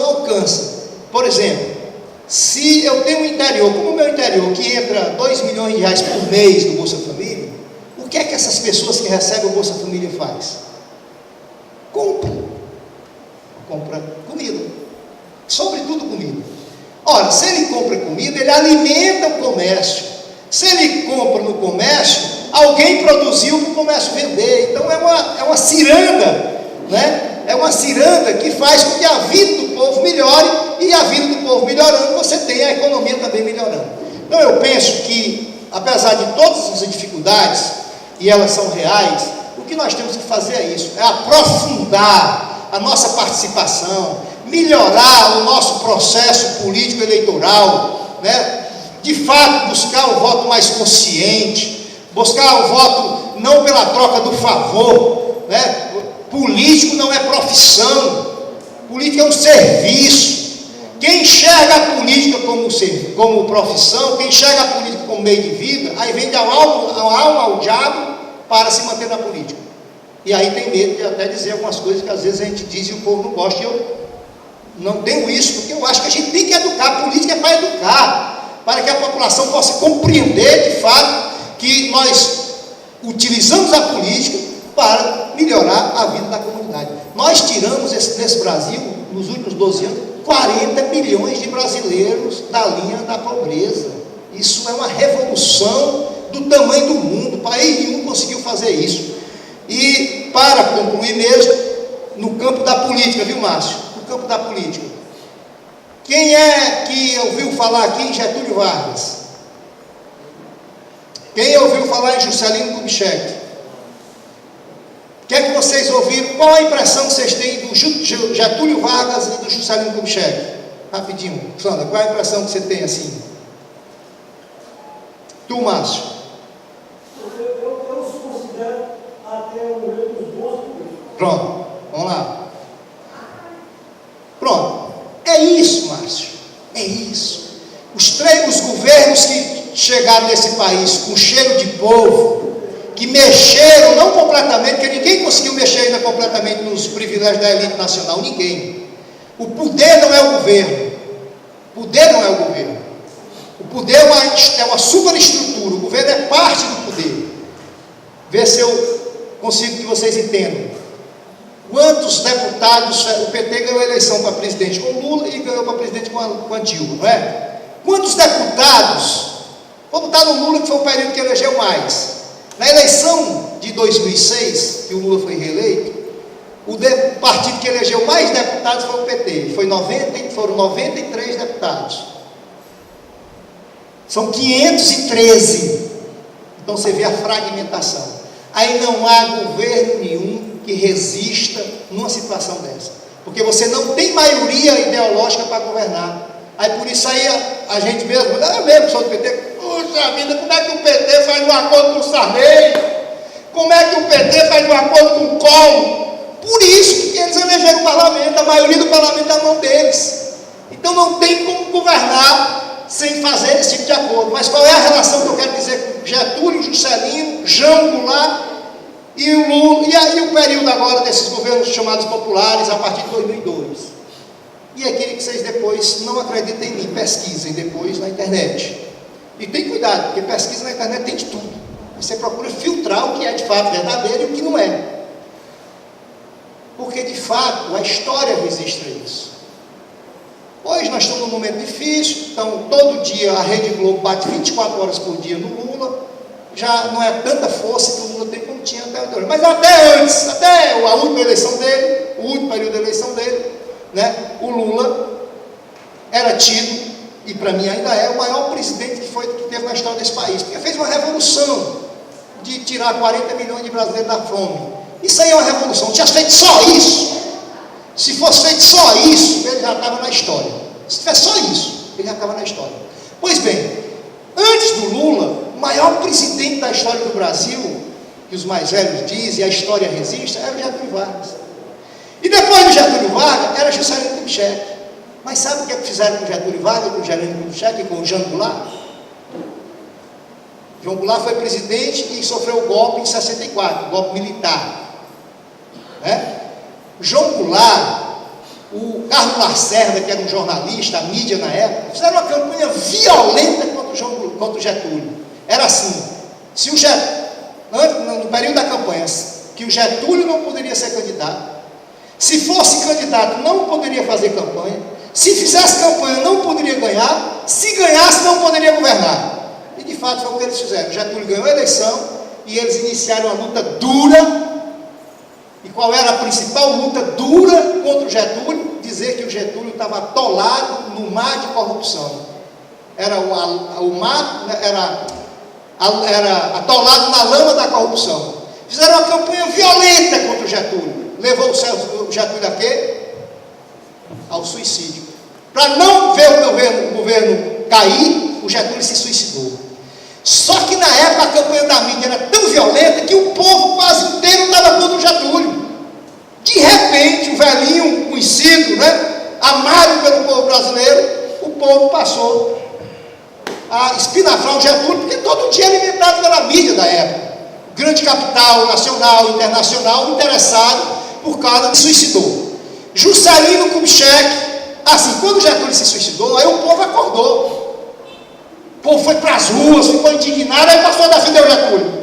alcança. Por exemplo, se eu tenho um interior, como o meu interior, que entra R$2 milhões por mês do Bolsa Família, o que é que essas pessoas que recebem o Bolsa Família faz? Compra comida, sobretudo comida. Ora, se ele compra comida, ele alimenta o comércio. Se ele compra no comércio, alguém produziu para o comércio vender. Então é uma ciranda, né? É uma ciranda que faz com que a vida do povo melhore, e a vida do povo melhorando, você tem a economia também melhorando. Então eu penso que, apesar de todas as dificuldades, e elas são reais, o que nós temos que fazer é isso, é aprofundar a nossa participação, melhorar o nosso processo político eleitoral, né? De fato buscar o voto mais consciente, buscar o voto não pela troca do favor, né? Político não é profissão, política é um serviço. Quem enxerga a política como profissão, quem enxerga a política como meio de vida, aí vende a alma ao diabo para se manter na política. E aí tem medo de até dizer algumas coisas que às vezes a gente diz e o povo não gosta. E eu não tenho isso, porque eu acho que a gente tem que educar. A política é para educar, para que a população possa compreender de fato que nós utilizamos a política para melhorar a vida da comunidade. Nós tiramos nesse Brasil, nos últimos 12 anos, 40 milhões de brasileiros da linha da pobreza. Isso é uma revolução do tamanho do mundo. País nenhum conseguiu fazer isso. E para concluir mesmo, no campo da política, viu, Márcio? No campo da política, quem é que ouviu falar aqui em Getúlio Vargas? Quem ouviu falar em Juscelino Kubitschek? O que é que vocês ouviram? Qual a impressão que vocês têm do Getúlio Vargas e do Juscelino Kubitschek? Rapidinho, Sandra, qual é a impressão que você tem assim? Tu, Márcio? Eu os considero até o momento dos bons políticos. Pronto, vamos lá. Pronto, é isso, Márcio, é isso. Os governos que chegaram nesse país com cheiro de povo, que mexeram, não completamente, porque ninguém conseguiu mexer ainda completamente nos privilégios da elite nacional, ninguém. O poder não é o governo, o poder não é o governo, o poder é uma superestrutura, o governo é parte do poder. Vê se eu consigo que vocês entendam. Quantos deputados, o PT ganhou a eleição para presidente com Lula e ganhou para presidente com a Dilma, não é? Quantos deputados, vou botar no Lula, que foi o período que elegeu mais. Na eleição de 2006, que o Lula foi reeleito, o partido que elegeu mais deputados foi o PT, foram 93 deputados. São 513. Então você vê a fragmentação. Aí não há governo nenhum que resista numa situação dessa, porque você não tem maioria ideológica para governar. Aí por isso aí a gente mesmo, eu mesmo sou do PT, puxa vida, como é que o PT faz um acordo com o Sarney? Como é que o PT faz um acordo com o Collor? Por isso que eles elegeram o parlamento, a maioria do parlamento é na mão deles. Então não tem como governar sem fazer esse tipo de acordo. Mas qual é a relação que eu quero dizer com Getúlio, Juscelino, João Goulart e o Lula, e aí o período agora desses governos chamados populares a partir de 2002? E é aquele que vocês depois não acreditem em mim, pesquisem depois na internet. E tem cuidado, porque pesquisa na internet tem de tudo. Você procura filtrar o que é de fato verdadeiro e o que não é. Porque de fato a história registra isso. Hoje nós estamos num momento difícil, então todo dia a Rede Globo bate 24 horas por dia no Lula, já não é tanta força que o Lula tem como tinha até agora. Mas até antes, até a última eleição dele, o último período da eleição dele, né, o Lula era tido, e para mim ainda é, o maior presidente que teve na história desse país, porque fez uma revolução de tirar 40 milhões de brasileiros da fome. Isso aí é uma revolução. Não tinha feito só isso. Se fosse feito só isso, ele já estava na história. Se tivesse só isso, ele já estava na história. Pois bem, antes do Lula, o maior presidente da história do Brasil, que os mais velhos dizem, a história resiste, era o Getúlio Vargas. E depois do Getúlio Vargas, era Juscelino Kubitschek. Mas sabe o que fizeram com o Getúlio Vargas, com o Juscelino Kubitschek e com o João Goulart? João Goulart foi presidente e sofreu o golpe em 64, o golpe militar, né? João Goulart o Carlos Lacerda, que era um jornalista, a mídia na época, fizeram uma campanha violenta contra o Getúlio. Era assim, se o no período da campanha, que o Getúlio não poderia ser candidato, se fosse candidato não poderia fazer campanha, se fizesse campanha não poderia ganhar, se ganhasse não poderia governar. E de fato foi o que eles fizeram. O Getúlio ganhou a eleição e eles iniciaram uma luta dura. E qual era a principal luta dura contra o Getúlio? Dizer que o Getúlio estava atolado no mar de corrupção. O mar era atolado na lama da corrupção. Fizeram uma campanha violenta contra o Getúlio. Levou o Getúlio a quê? Ao suicídio. Para não ver o governo cair, o Getúlio se suicidou. Só que na época a campanha da mídia era tão violenta que o povo quase inteiro estava contra o Getúlio. De repente, o velhinho conhecido, amado pelo povo brasileiro, o povo passou a espinafrar o Getúlio, porque todo dia alimentado pela mídia da época. Grande capital nacional, internacional, interessado por causa de suicidou. Juscelino Kubitschek, assim, quando o Getúlio se suicidou, aí o povo acordou. O povo foi para as ruas, ficou indignado, aí passou a defender o Getúlio.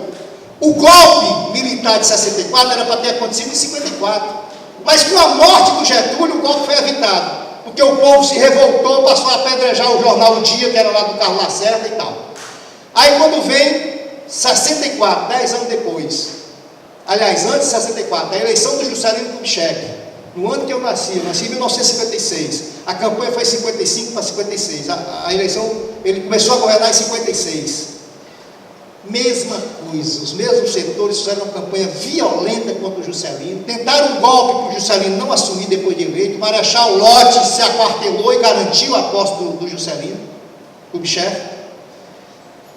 O golpe militar de 64 era para ter acontecido em 54. Mas com a morte do Getúlio, o golpe foi evitado. Porque o povo se revoltou, passou a apedrejar o jornal O Dia, que era lá do Carlos Lacerda e tal. Aí quando vem 64, 10 anos depois, aliás, antes de 64, a eleição do Juscelino Kubitschek, no ano que eu nasci em 1956, a campanha foi 55 para 56, a eleição, ele começou a governar em 56, mesma coisa, os mesmos setores fizeram uma campanha violenta contra o Juscelino, tentaram um golpe para o Juscelino não assumir depois de eleito, o Marechal Lott se aquartelou e garantiu a posse do Juscelino Kubitschek.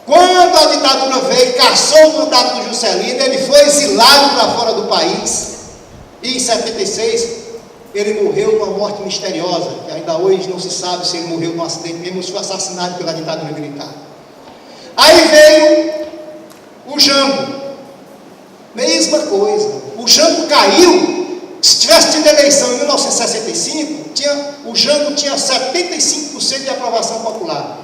Quando a ditadura veio, caçou o mandato do Juscelino, ele foi exilado para fora do país, e em 76 ele morreu de uma morte misteriosa, que ainda hoje não se sabe se ele morreu num acidente mesmo ou se foi assassinado pela ditadura militar. Aí veio o Jango, mesma coisa, o Jango caiu. Se tivesse tido eleição em 1965, o Jango tinha 75% de aprovação popular.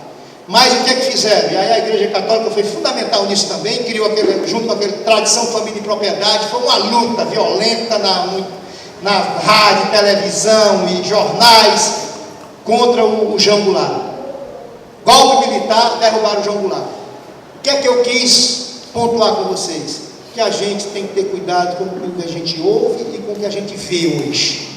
Mas o que é que fizeram? E aí a Igreja Católica foi fundamental nisso também, criou junto com aquela tradição, família e propriedade, foi uma luta violenta na rádio, televisão e jornais contra o João Goulart. Golpe militar, derrubaram o João Goulart. O que é que eu quis pontuar com vocês? Que a gente tem que ter cuidado com o que a gente ouve e com o que a gente vê hoje.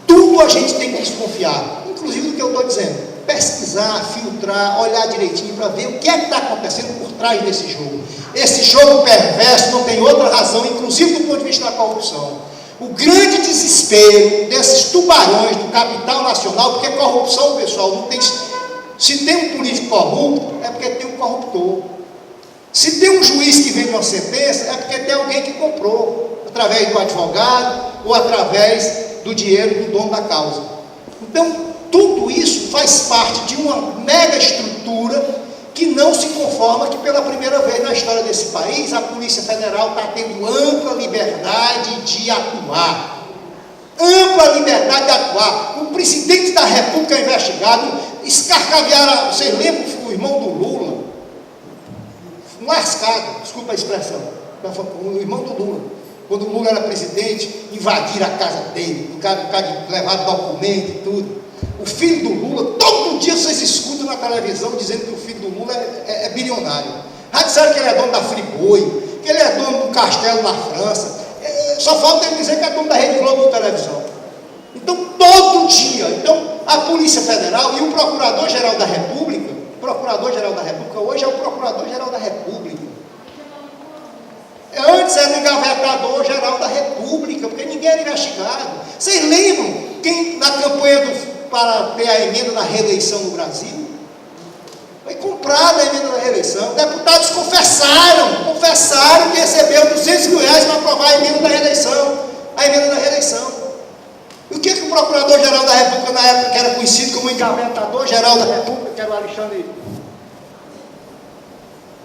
Tudo a gente tem que desconfiar, inclusive do que eu estou dizendo. Pesquisar, filtrar, olhar direitinho para ver o que é que está acontecendo por trás desse jogo. Esse jogo perverso não tem outra razão, inclusive do ponto de vista da corrupção. O grande desespero desses tubarões do capital nacional, porque corrupção, pessoal, não tem. Se tem um político corrupto, é porque tem um corruptor. Se tem um juiz que vende uma sentença, é porque tem alguém que comprou, através do advogado ou através do dinheiro do dono da causa. Então, tudo isso faz parte de uma mega estrutura que não se conforma que pela primeira vez na história desse país a Polícia Federal está tendo ampla liberdade de atuar. Ampla liberdade de atuar. O presidente da República é investigado, escarcavearam, vocês lembram o irmão do Lula? Um lascado, desculpa a expressão, o irmão do Lula. Quando o Lula era presidente, invadiram a casa dele, o cara levaram documento e tudo. O filho do Lula, todo dia vocês escutam na televisão dizendo que o filho do Lula é bilionário. Já disseram que ele é dono da Friboi, que ele é dono do castelo na França. Só falta ele dizer que é dono da Rede Globo de televisão. Então, todo dia. Então, a Polícia Federal e o Procurador-Geral da República, hoje é o Procurador-Geral da República. Antes era o Engavetador-Geral da República, porque ninguém era investigado. Vocês lembram quem na campanha para ter a emenda da reeleição no Brasil? Foi comprada a emenda da reeleição. Deputados confessaram que receberam R$200 mil para aprovar a emenda da reeleição. E o que o Procurador-Geral da República, na época, que era conhecido como Engavetador-Geral da República, que era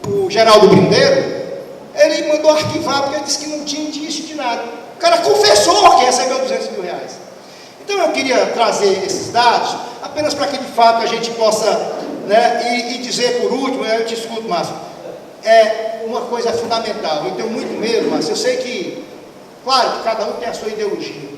o Geraldo Brindeiro, ele mandou arquivar, porque ele disse que não tinha indício de nada. O cara confessou que recebeu R$200 mil. Então eu queria trazer esses dados, apenas para que de fato a gente possa, né, e dizer por último, eu te escuto, Márcio, uma coisa fundamental, eu tenho muito medo, Márcio, eu sei que, claro, que cada um tem a sua ideologia.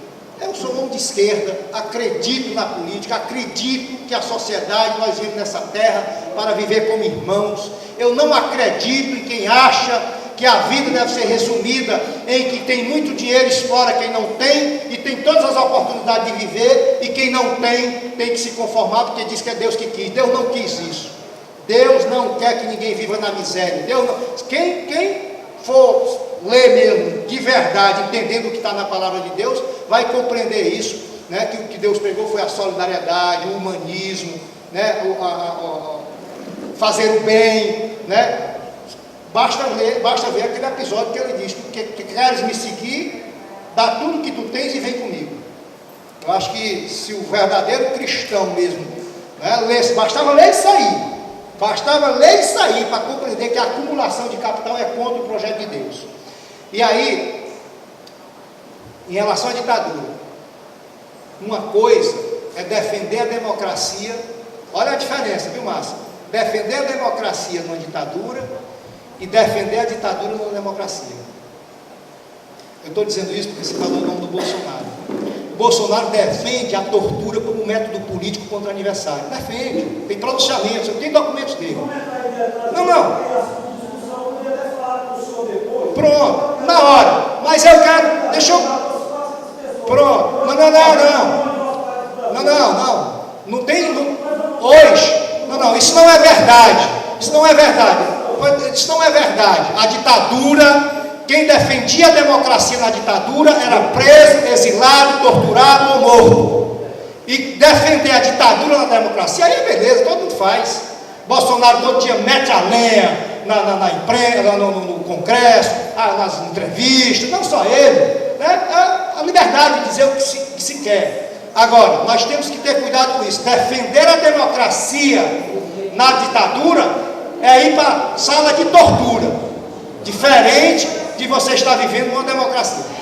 Eu sou um homem de esquerda, acredito na política, acredito que a sociedade, nós vivemos nessa terra para viver como irmãos. Eu não acredito em quem acha que a vida deve ser resumida em que tem muito dinheiro explora quem não tem e tem todas as oportunidades de viver, e quem não tem que se conformar porque diz que é Deus que quis. Deus não quis isso. Deus não quer que ninguém viva na miséria. Deus não... Quem for ler mesmo de verdade, entendendo o que está na palavra de Deus, vai compreender isso, né? Que o que Deus pregou foi a solidariedade, o humanismo, né? Fazer o bem, né? Basta ver aquele episódio que ele diz: que queres me seguir, dá tudo que tu tens e vem comigo. Eu acho que se o verdadeiro cristão mesmo, né, bastava ler isso aí. Bastava ler isso aí para compreender que a acumulação de capital é contra o projeto de Deus. E aí, em relação à ditadura, uma coisa é defender a democracia. Olha a diferença, viu, Márcio? Defender a democracia numa ditadura e defender a ditadura numa democracia. Eu estou dizendo isso porque você falou o nome do Bolsonaro. O Bolsonaro defende a tortura como método político contra o aniversário. Defende, tem pronunciamentos, eu tenho documentos dele. Não. Pronto, na hora. Mas eu quero, deixa eu... Pronto, não tem, hoje, isso não é verdade. Isso não é verdade. A ditadura... Quem defendia a democracia na ditadura era preso, exilado, torturado ou morto. E defender a ditadura na democracia, aí é beleza, todo mundo faz. Bolsonaro todo dia mete a lenha na imprensa, no Congresso, nas entrevistas, não só ele, né? A liberdade de dizer o que se quer. Agora, nós temos que ter cuidado com isso. Defender a democracia na ditadura é ir para a sala de tortura. Diferente de você estar vivendo uma democracia.